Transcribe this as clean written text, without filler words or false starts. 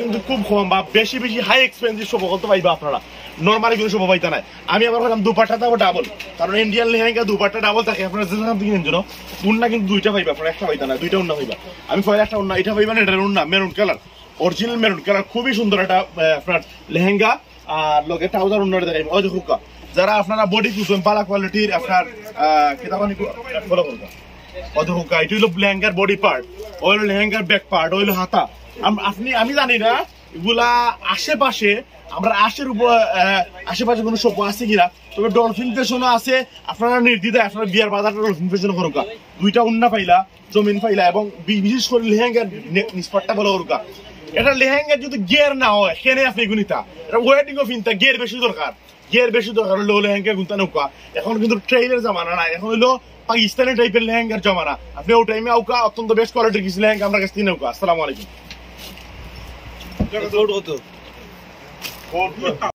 কিন্তু খুব কম বা বেশি বেশি হাই এক্সপেন্সিভ শোভা করতে পাইবা আপনারা, নর্মালি কোনো শোভা পাইতা নাই। আমি আবার ভাবলাম দুপাট্টা তো ডাবল, কারণ ইন্ডিয়ান লেহেঙ্গা দুপাট্টা ডাবল থাকে। আপনারা যেখান থেকে জন্য উন্না কিন্তু দুইটা পাইবা, আপনারা একটা পাইতা না, দুইটা উন্না পাইবা। আমি পরে একটা উন্না এটা পাইবা না, এটা উন্না maroon colour, original maroon colour, খুবই সুন্দর একটা আপনার লেহেঙ্গা। আর লোকে ট্রাউজার উন্নাটা দেখাইব ওই দেখুন, যারা আপনারা বডি খুঁজবেন পালা কোয়ালিটির আপনার কেতাবানি ফলো করবা অধহুকা। এটা হলো লেহেঙ্গার বডি পার্ট, ওই হলো লেহেঙ্গার ব্যাক পার্ট, ওই হলো হাতা। আমি জানি না এগুলা আশেপাশে আমরা আশেপাশে কোনো শপ আছে কিনা, তবে ডলফিন ফ্যাশনও আছে। আপনারা নির্দ্বিধায় আপনারা বিয়ার বাজারটা ডলফিন ফ্যাশন করুকা, দুইটা উন্না পাইলা, জমিন পাইলা, এবং বিশেষ করে লেহেঙ্গার নিষ্পাটটা বলো করুকা। এটা লেহেঙ্গা যদি গিয়ার না হয় কেনে আপনি গুনিতা, এটা ওয়েটিং অফ ইনটা গিয়ার বেশি দরকার, গিয়ার বেশি দরকার হলো লেহেঙ্গা গুনতা নৌকা। এখন কিন্তু ট্রেইলের জামানা না, এখন হলো পাকিস্তানি টাইপের লেহেঙ্গার জমানা। আপনি ও টাইমে আউকা অত্যন্ত বেস্ট কোয়ালিটির কিছু লেহেঙ্গা আমরা কাছ থেকে নৌকা। আসসালামু আলাইকুম।